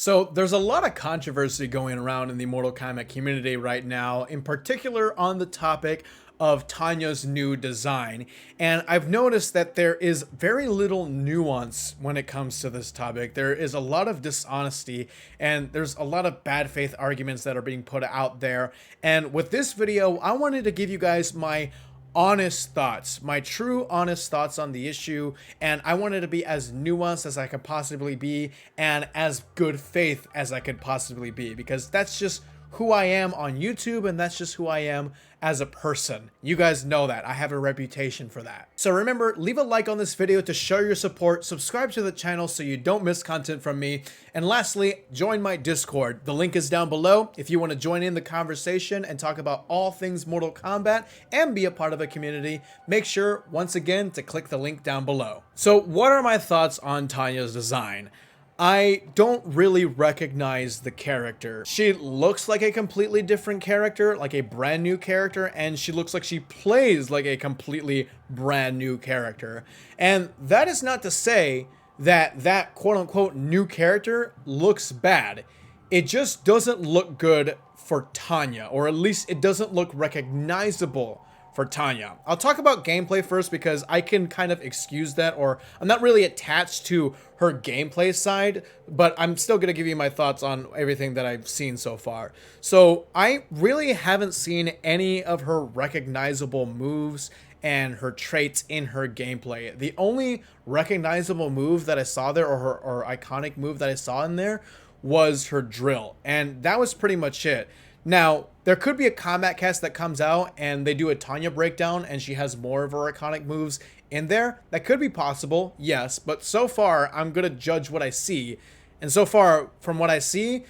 So there's a lot of controversy going around in the Mortal Kombat community right now, in particular on the topic of Tanya's new design. And I've noticed that there is very little nuance when it comes to this topic. There is a lot of dishonesty and there's a lot of bad faith arguments that are being put out there. And with this video, I wanted to give you guys my honest thoughts, my true honest thoughts on the issue, and I wanted to be as nuanced as I could possibly be and as good faith as I could possibly be, because that's just who I am on YouTube and that's just who I am as a person. You guys know that. I have a reputation for that. So remember, leave a like on this video to show your support, subscribe to the channel so you don't miss content from me, and lastly, join my Discord. The link is down below if you want to join in the conversation and talk about all things Mortal Kombat and be a part of a community. Make sure, once again, to click the link down below. So what are my thoughts on Tanya's design? I don't really recognize the character. She looks like a completely different character, like a brand new character, and she looks like she plays like a completely brand new character. And that is not to say that that quote-unquote new character looks bad. It just doesn't look good for Tanya, or at least it doesn't look recognizable for Tanya. I'll talk about gameplay first because I can kind of excuse that, or I'm not really attached to her gameplay side, but I'm still going to give you my thoughts on everything that I've seen so far. So I really haven't seen any of her recognizable moves and her traits in her gameplay. The only recognizable move that I saw there, or iconic move that I saw in there, was her drill, and that was pretty much it. Now, there could be a combat cast that comes out and they do a Tanya breakdown and she has more of her iconic moves in there. That could be possible, yes, but so far I'm going to judge what I see. And so far, from what I see,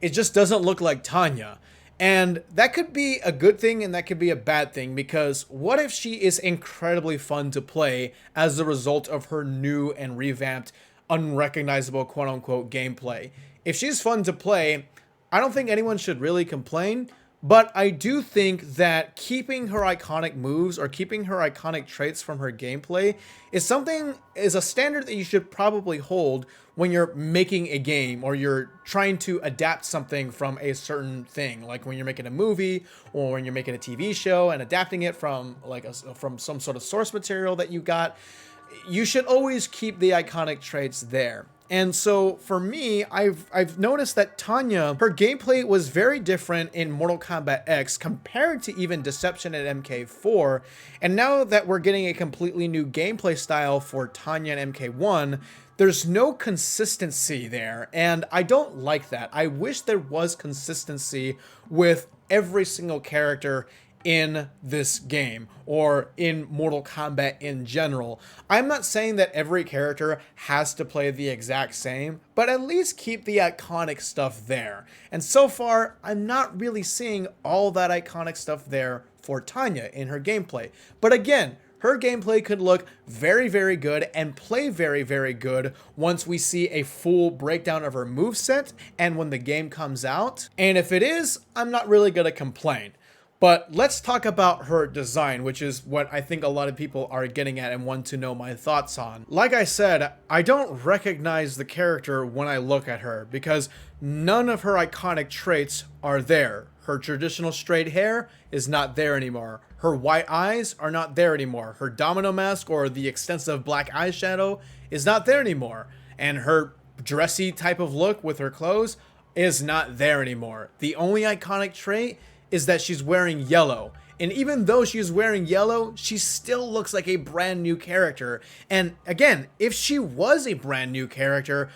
it just doesn't look like Tanya. And that could be a good thing and that could be a bad thing, because what if she is incredibly fun to play as a result of her new and revamped, unrecognizable quote-unquote gameplay? If she's fun to play, I don't think anyone should really complain, but I do think that keeping her iconic moves or keeping her iconic traits from her gameplay is a standard that you should probably hold when you're making a game or you're trying to adapt something from a certain thing, like when you're making a movie or when you're making a TV show and adapting it from from some sort of source material that you got. You should always keep the iconic traits there. And so for me, I've noticed that Tanya, her gameplay was very different in Mortal Kombat X compared to even Deception at MK4. And now that we're getting a completely new gameplay style for Tanya and MK1, there's no consistency there. And I don't like that. I wish there was consistency with every single character in this game or in Mortal Kombat in general. I'm not saying that every character has to play the exact same, but at least keep the iconic stuff there. And so far, I'm not really seeing all that iconic stuff there for Tanya in her gameplay. But again, her gameplay could look very, very good and play very, very good once we see a full breakdown of her moveset and when the game comes out. And if it is, I'm not really going to complain. But let's talk about her design, which is what I think a lot of people are getting at and want to know my thoughts on. Like I said, I don't recognize the character when I look at her because none of her iconic traits are there. Her traditional straight hair is not there anymore. Her white eyes are not there anymore. Her domino mask or the extensive black eyeshadow is not there anymore. And her dressy type of look with her clothes is not there anymore. The only iconic trait is that she's wearing yellow. And even though she's wearing yellow, she still looks like a brand new character. And again, if she was a brand new character,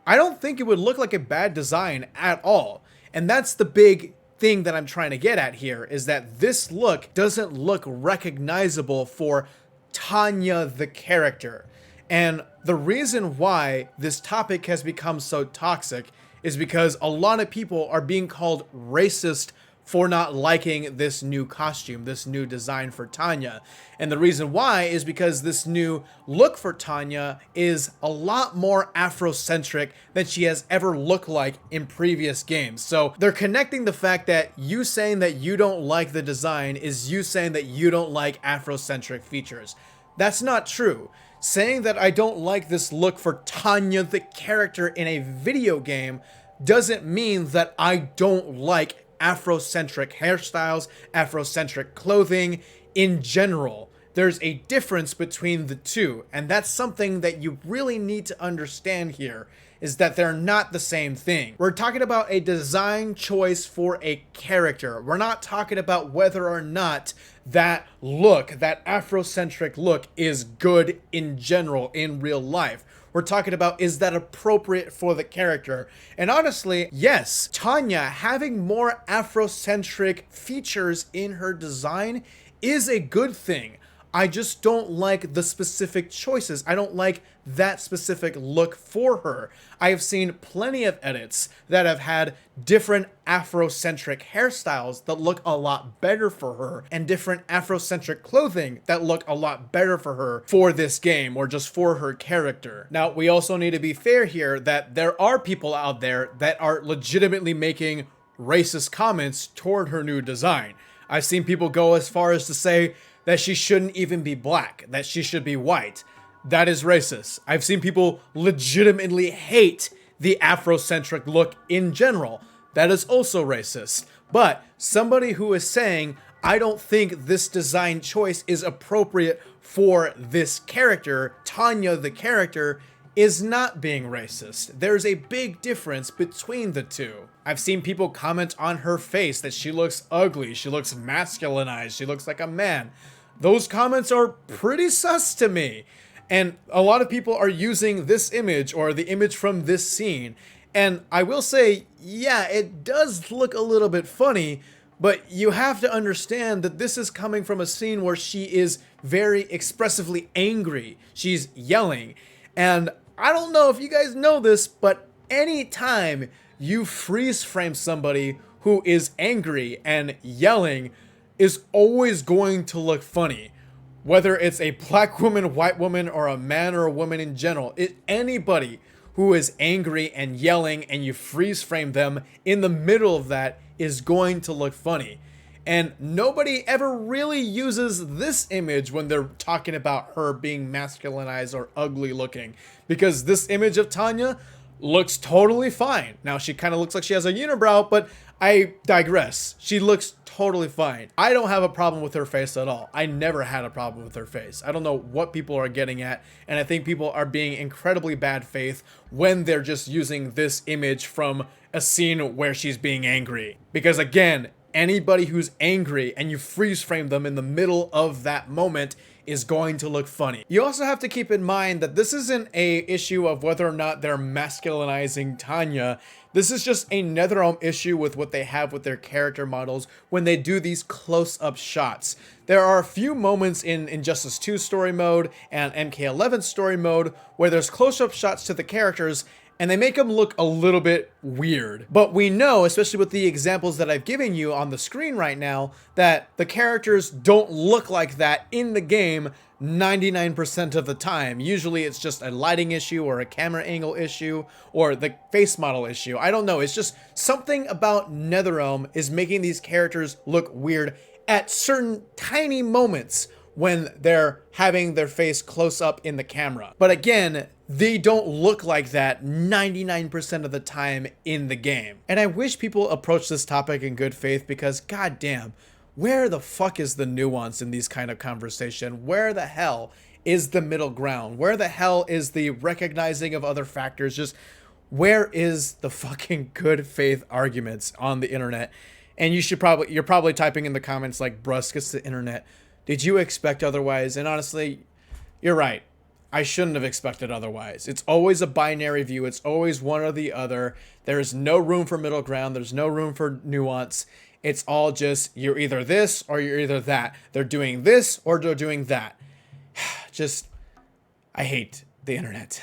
I don't think it would look like a bad design at all. And that's the big thing that I'm trying to get at here, is that this look doesn't look recognizable for Tanya the character. And the reason why this topic has become so toxic is because a lot of people are being called racist for not liking this new costume, this new design for Tanya. And the reason why is because this new look for Tanya is a lot more Afrocentric than she has ever looked like in previous games. So they're connecting the fact that you saying that you don't like the design is you saying that you don't like Afrocentric features. That's not true. Saying that I don't like this look for Tanya the character in a video game doesn't mean that I don't like Afrocentric hairstyles, Afrocentric clothing in general. There's a difference between the two, and that's something that you really need to understand here, is that they're not the same thing. We're talking about a design choice for a character. We're not talking about whether or not that look, that Afrocentric look, is good in general in real life. We're talking about, is that appropriate for the character? And honestly, yes, Tanya having more Afrocentric features in her design is a good thing. I just don't like the specific choices. I don't like that specific look for her. I have seen plenty of edits that have had different Afrocentric hairstyles that look a lot better for her, and different Afrocentric clothing that look a lot better for her for this game, or just for her character. Now, we also need to be fair here that there are people out there that are legitimately making racist comments toward her new design. I've seen people go as far as to say that she shouldn't even be black, that she should be white. That is racist. I've seen people legitimately hate the Afrocentric look in general. That is also racist. But somebody who is saying, I don't think this design choice is appropriate for this character, Tanya the character, is not being racist. There's a big difference between the two. I've seen people comment on her face that she looks ugly, she looks masculinized, she looks like a man. Those comments are pretty sus to me. And a lot of people are using this image or the image from this scene. And I will say, yeah, it does look a little bit funny, but you have to understand that this is coming from a scene where she is very expressively angry. She's yelling. And I don't know if you guys know this, but anytime you freeze frame somebody who is angry and yelling is always going to look funny. Whether it's a black woman, white woman, or a man or a woman in general, anybody who is angry and yelling and you freeze frame them in the middle of that is going to look funny. And nobody ever really uses this image when they're talking about her being masculinized or ugly looking, because this image of Tanya looks totally fine. Now, she kind of looks like she has a unibrow, but I digress. She looks totally fine. I don't have a problem with her face at all. I never had a problem with her face. I don't know what people are getting at, and I think people are being incredibly bad faith when they're just using this image from a scene where she's being angry. Because again, anybody who's angry and you freeze frame them in the middle of that moment is going to look funny. You also have to keep in mind that this isn't a issue of whether or not they're masculinizing Tanya. This is just a NetherRealm issue with what they have with their character models when they do these close-up shots. There are a few moments in Injustice 2 story mode and MK11 story mode where there's close-up shots to the characters and they make them look a little bit weird. But we know, especially with the examples that I've given you on the screen right now, that the characters don't look like that in the game 99% of the time. Usually it's just a lighting issue or a camera angle issue or the face model issue. I don't know. It's just something about NetherRealm is making these characters look weird at certain tiny moments when they're having their face close up in the camera. But again, they don't look like that 99% of the time in the game. And I wish people approach this topic in good faith, because goddamn, where the fuck is the nuance in these kind of conversation? Where the hell is the middle ground? Where the hell is the recognizing of other factors? Just where is the fucking good faith arguments on the internet? And you're probably typing in the comments like, "Brusk, it's the internet. Did you expect otherwise?" And honestly, you're right. I shouldn't have expected otherwise. It's always a binary view. It's always one or the other. There's no room for middle ground. There's no room for nuance. It's all just, you're either this or you're either that. They're doing this or they're doing that. I hate the internet.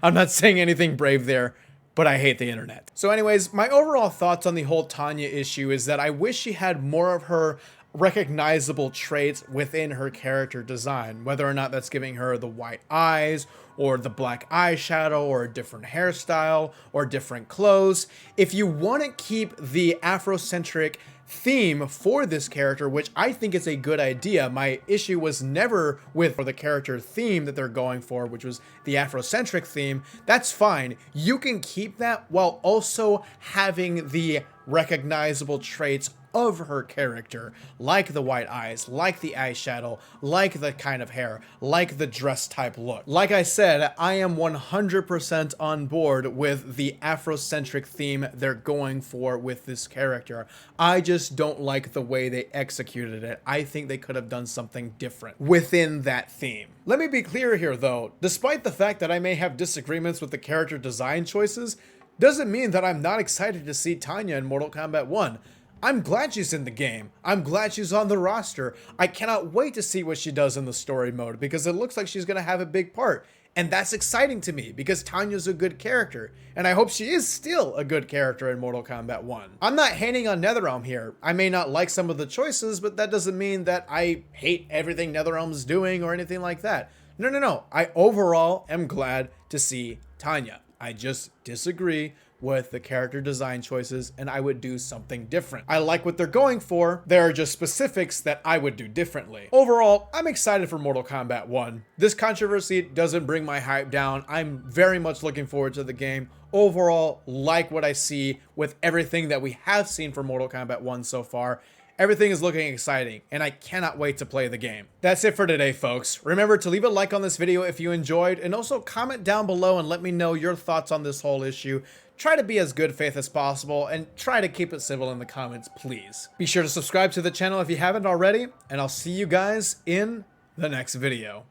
I'm not saying anything brave there, but I hate the internet. So anyways, my overall thoughts on the whole Tanya issue is that I wish she had more of her recognizable traits within her character design, whether or not that's giving her the white eyes or the black eyeshadow or a different hairstyle or different clothes. If you want to keep the Afrocentric theme for this character, which I think is a good idea. My issue was never with the character theme that they're going for, which was the Afrocentric theme. That's fine. You can keep that while also having the recognizable traits of her character, like the white eyes, like the eyeshadow, like the kind of hair, like the dress type look. Like I said, I am 100% on board with the Afrocentric theme they're going for with this character. I just don't like the way they executed it. I think they could have done something different within that theme. Let me be clear here though, despite the fact that I may have disagreements with the character design choices, doesn't mean that I'm not excited to see Tanya in Mortal Kombat 1. I'm glad she's in the game. I'm glad she's on the roster. I cannot wait to see what she does in the story mode because it looks like she's going to have a big part. And that's exciting to me because Tanya's a good character. And I hope she is still a good character in Mortal Kombat 1. I'm not hating on NetherRealm here. I may not like some of the choices, but that doesn't mean that I hate everything NetherRealm's doing or anything like that. No. I overall am glad to see Tanya. I just disagree with the character design choices and I would do something different. I like what they're going for. There are just specifics that I would do differently. Overall, I'm excited for Mortal Kombat 1. This controversy doesn't bring my hype down. I'm very much looking forward to the game. Overall, like what I see with everything that we have seen for Mortal Kombat 1 so far. Everything is looking exciting, and I cannot wait to play the game. That's it for today, folks. Remember to leave a like on this video if you enjoyed, and also comment down below and let me know your thoughts on this whole issue. Try to be as good faith as possible, and try to keep it civil in the comments, please. Be sure to subscribe to the channel if you haven't already, and I'll see you guys in the next video.